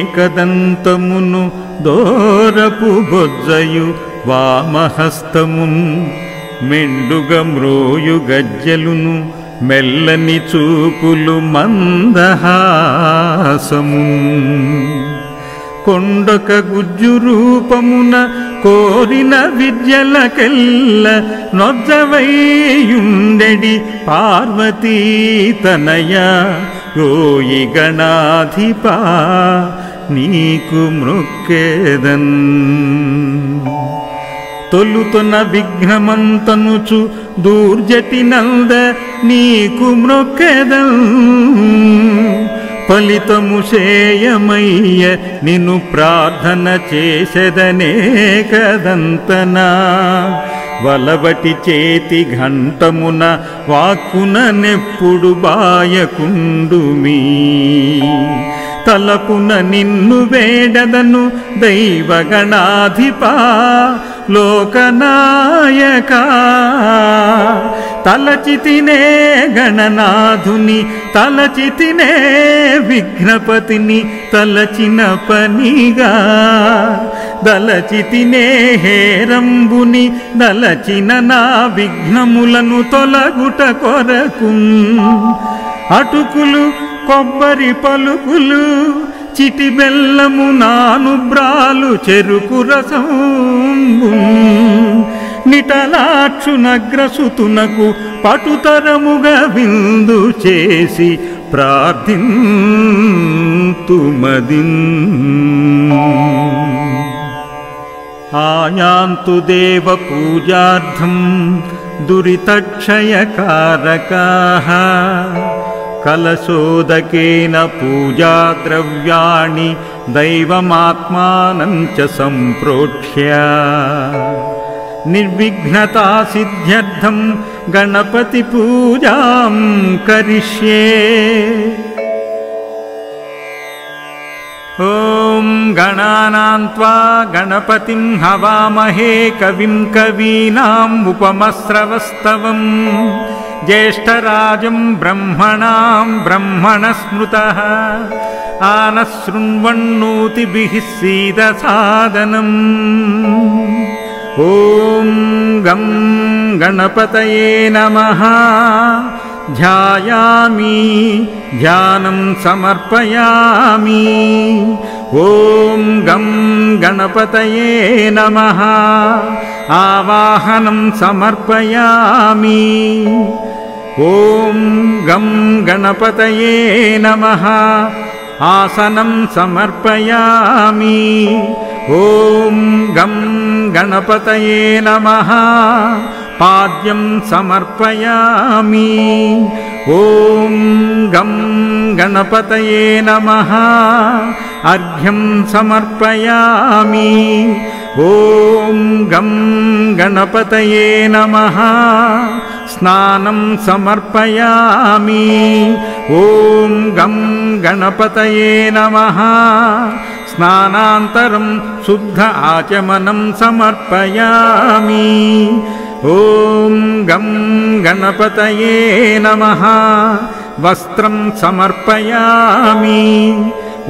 తొండమునేకదంతమును దోరపు బొజ్జయు వామహస్తమున్ మెండుగ మ్రోయు గజ్జలును మెల్లని చూపులు మందహాసమున్ కొండక గుజ్జు రూపమున కోరిన విద్యలకెల్ల నొజ్జవైయుండెడి పార్వతీ తనయ యోయి గణాధిపా నీకు మృక్కేదన్ తొలుతొన విఘ్నమంతనుచు దూర్జటి నంద నీకు మృక్కేదన్ ఫలితము చేయమయ్య నిన్ను ప్రార్థన చేసెదనే కదంతనా వలవటి చేతి ఘంటమున వాక్కున నెప్పుడు బాయకుండుమీ తలపున నిన్ను వేడదను దైవగణాధిపా లోకనాయక తలచితినే గణనాథుని తలచితినే విఘ్నపతిని తలచిన పనిగా దలచితినే హేరంబుని దలచిన నా విఘ్నములను తొలగుట కొరకు అటుకులు కొబ్బరి పలుకులు చిటి బెల్లము నానుబ్రాలు చెరుకు రసంబు నిటలాక్షునగ్రసుతునకు పటుతరముగా విందు చేసి ప్రార్థింతుమదిన్ ఆయాంతు దేవ పూజార్థం దురితక్షయకారకాః కలశోదకేన పూజాద్రవ్యాణి దైవమాత్మానం చ సంప్రోక్ష్య నిర్విఘ్నతా సిద్ధ్యర్థం గణపతి పూజాం కరిష్యే ఓం గణానాం త్వా గణపతిం హవామహే కవిం కవీనాం ఉపమస్రవస్తవం జ్యేష్ఠరాజం బ్రహ్మణాం బ్రహ్మణస్మృతః ఆనశృణ్వన్నోతిభిః సీదసాదనం ఓం గం గణపతయే నమః ధ్యాయామి ధ్యానం సమర్పయామి ఓం గం గణపతయే నమః ఆవాహనం సమర్పయామి ఓం గం గణపతయే నమః ఆసనం సమర్పయామి ఓం గం గణపతయే నమః పాద్యం సమర్పయామి ఓం గం గణపతయే నమః అర్ఘ్యం సమర్పయామి ఓం గం గణపతయే నమః స్నానం సమర్పయామి ఓం గం గణపతయే నమః స్నానాంతరం శుద్ధ ఆచమనం సమర్పయామి ఓం గం గణపతయే నమః వస్త్రం సమర్పయామి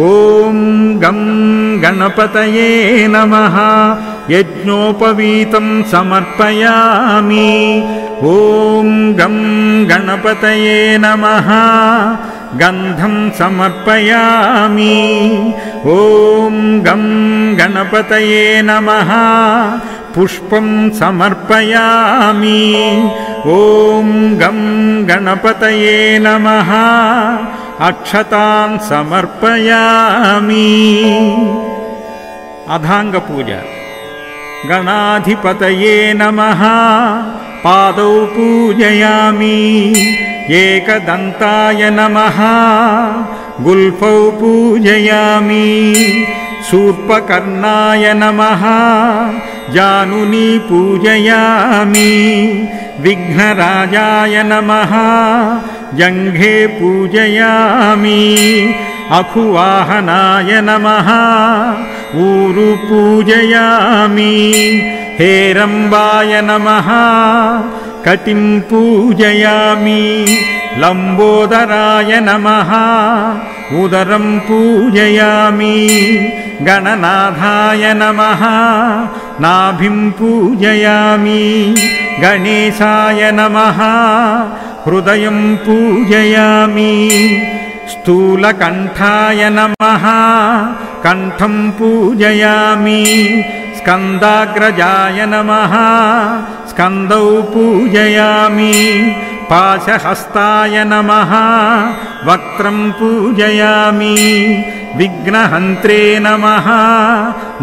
ఓం గం గణపతయే నమః యజ్ఞోపవీతం సమర్పయామి ఓం గం గణపతయే నమః గంధం సమర్పయామి ఓం గం గణపతయే నమః పుష్పం సమర్పయామి ఓం గం గణపతయే నమః అక్షతాన్ సమర్పయామి అథాంగ పూజ గణాధిపతయే నమః పాదౌ పూజయామి ఏకదంతాయ నమః గుల్ఫౌ పూజయామి శూర్పకర్ణాయ నమః జానుని పూజయామి విఘ్నరాజాయ నమః జంఘే పూజయామి అఖువాహనాయ నమః ఊరు పూజయామి హేరంబాయ నమః कटिं पूजयामि लम्बोदराय नमः उदरं पूजयामि गणनाथाय नमः नाभिं पूजयामि गणेशाय नमः हृदयं पूजयामि स्थूलकण्ठाय नमः कण्ठं पूजयामि स्कन्दाग्रजाय नमः स्कन्दौ पूजयामि पाशहस्ताय नमः वक्त्रं पूजयामि विघ्नहन्त्रे नमः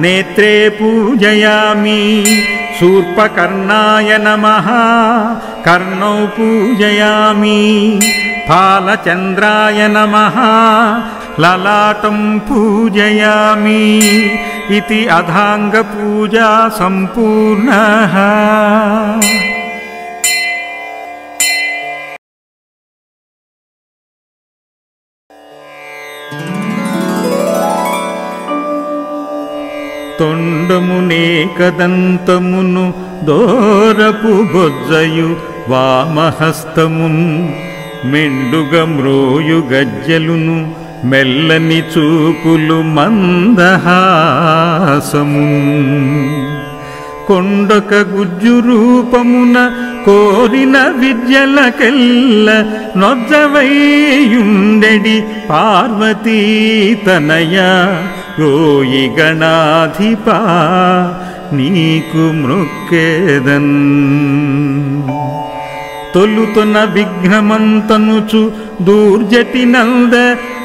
नेत्रे पूजयामि शूर्पकर्णाय नमः कर्णौ पूजयामि फालचन्द्राय नमः ललाटं पूजयामि इति अधाङ्गपूजा सम्पूर्णः। తొండమునేకదంతమును దోరపు బొజ్జయు వామహస్తమున్ మెండుగ మ్రోయు గజ్జలును మెల్లని చూపులు మందహాసమున్ కొండక గుజ్జు రూపమున కోరిన విద్యలకెల్ల నొజ్జవైయుండెడి పార్వతీ తనయ ఓయి గణాధిపా నీకు మృక్కేదన్ తొలుతొన విఘ్నమంతనుచు దూర్జటి నంద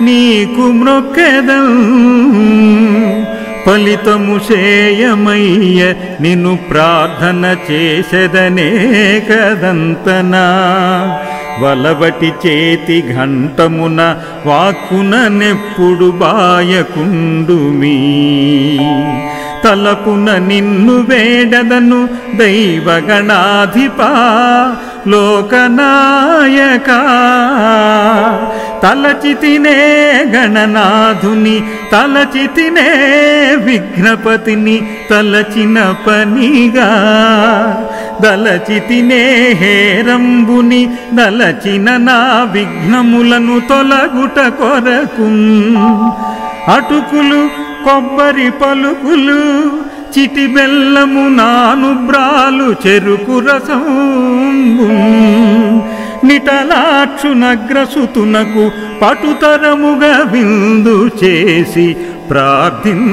నీకు మృక్కేదన్ ఫలితము చేయమయ్య నిన్ను ప్రార్థన చేసెదనే కదంతనా వలవటి చేతి ఘంటమున వాక్కున నెప్పుడు బాయకుండుమీ తలపున నిన్ను వేడదను దైవగణాధిపా లోకనాయక తలచితినే గణనాథుని తలచితినే విఘ్నపతిని తలచిన పనిగా దలచితినే హేరంబుని దలచిన నా విఘ్నములను తొలగుట కొరకు అటుకులు కొబ్బరి పలుకులు చిటి బెల్లము నానుబ్రాలు చెరుకు రసంబు నిటలాక్షునగ్రసుతునకు పటుతరముగా విందు చేసి ప్రార్థింతుమదిన్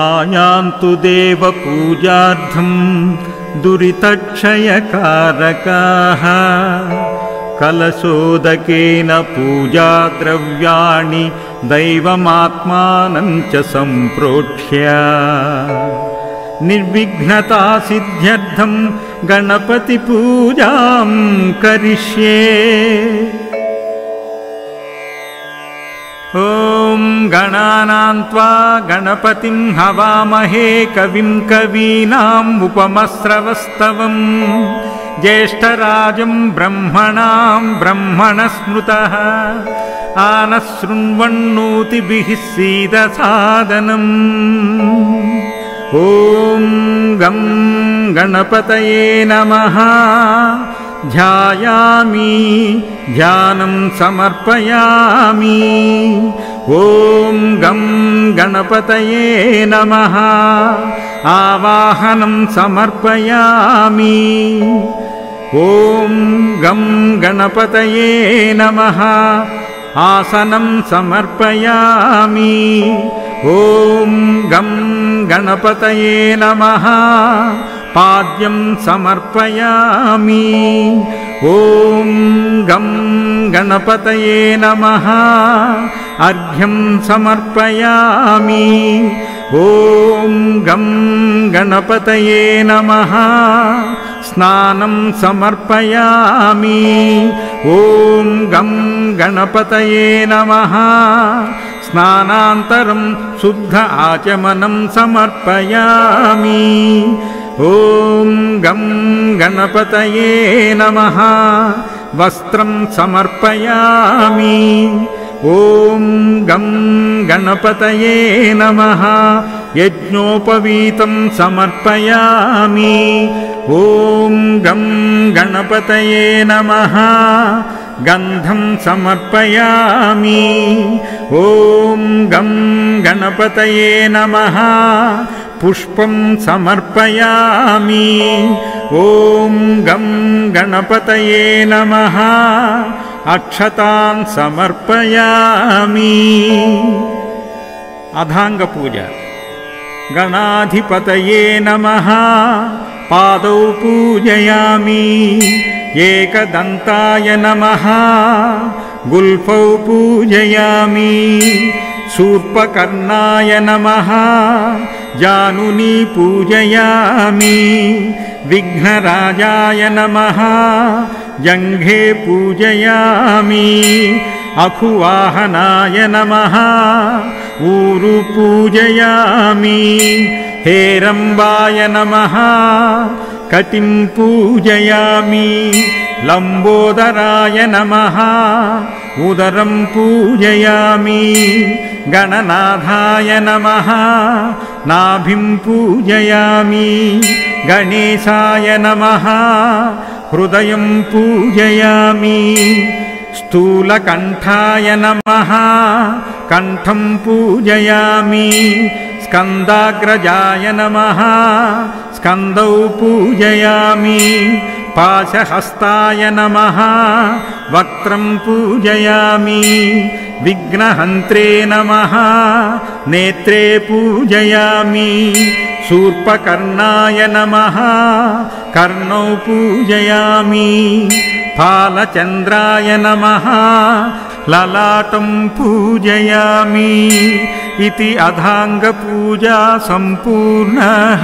ఆయాంతు దేవ పూజార్థం దురితక్షయకారకాః కలశోదకేన పూజాద్రవ్యాణి దైవమాత్మానం చ సంప్రోక్ష్య నిర్విఘ్నతా సిద్ధ్యర్థం గణపతి పూజాం కరిష్యే। ఓం గణానాం త్వా గణపతిం హవామహే కవిం కవీనాం ఉపమస్రవస్తవం జ్యేష్ఠరాజం బ్రహ్మణాం బ్రహ్మణస్మృతః ఆనః శృణ్వన్నోతిభిః సీదసాదనం। ఓం గం గణపతయే నమః ధ్యాయామి ధ్యానం సమర్పయామి। ఓం గం గణపతయే నమః ఆవాహనం సమర్పయామి। ఓం గం గణపతయే నమః ఆసనం సమర్పయామి। ఓం గం గణపతయే నమః పాద్యం సమర్పయామి। ఓం గం గణపతయే నమః అర్ఘ్యం సమర్పయామి। ఓం గం గణపతయే నమః స్నానం సమర్పయామి। ఓం గం గణపతయే నమః స్నానాంతరం శుద్ధ ఆచమనం సమర్పయామి। ఓం గం గణపతయే నమః వస్త్రం సమర్పయామి। ఓం గం గణపతయే నమః यज्ञोपवीतं समर्पयामि। ॐ गं गणपतये नमः। गन्धं समर्पयामि। ॐ गं गणपतये नमः। पुष्पं समर्पयामि। ॐ गं गणपतये नमः। अक्षतान् समर्पयामि। अधाङ्गपूजा। गणाधिपतये नमः। पादौ पूजयामि। एकदन्ताय नमः। गुल्फौ पूजयामि। शूर्पकर्णाय नमः। जानुनी पूजयामि। विघ्नराजाय नमः। जङ्घे पूजयामि। अखुवाहनाय नमः। ऊरु पूजयामि। हेरम्बाय नमः। कटिं पूजयामि। लम्बोदराय नमः। उदरं पूजयामि। गणनाथाय नमः। नाभिं पूजयामि। गणेशाय नमः। हृदयं पूजयामि। स्थूलकण्ठाय नमः। कण्ठं पूजयामि। स्कन्दाग्रजाय नमः। स्कन्दौ पूजयामि। पाशहस्ताय नमः। वक्त्रं पूजयामि। विघ्नहन्त्रे नमः। नेत्रे पूजयामि। शूर्पकर्णाय नमः। कर्णौ पूजयामि। फालचन्द्राय नमः। ललाटं पूजयामि। इति अधाङ्गपूजा सम्पूर्णः।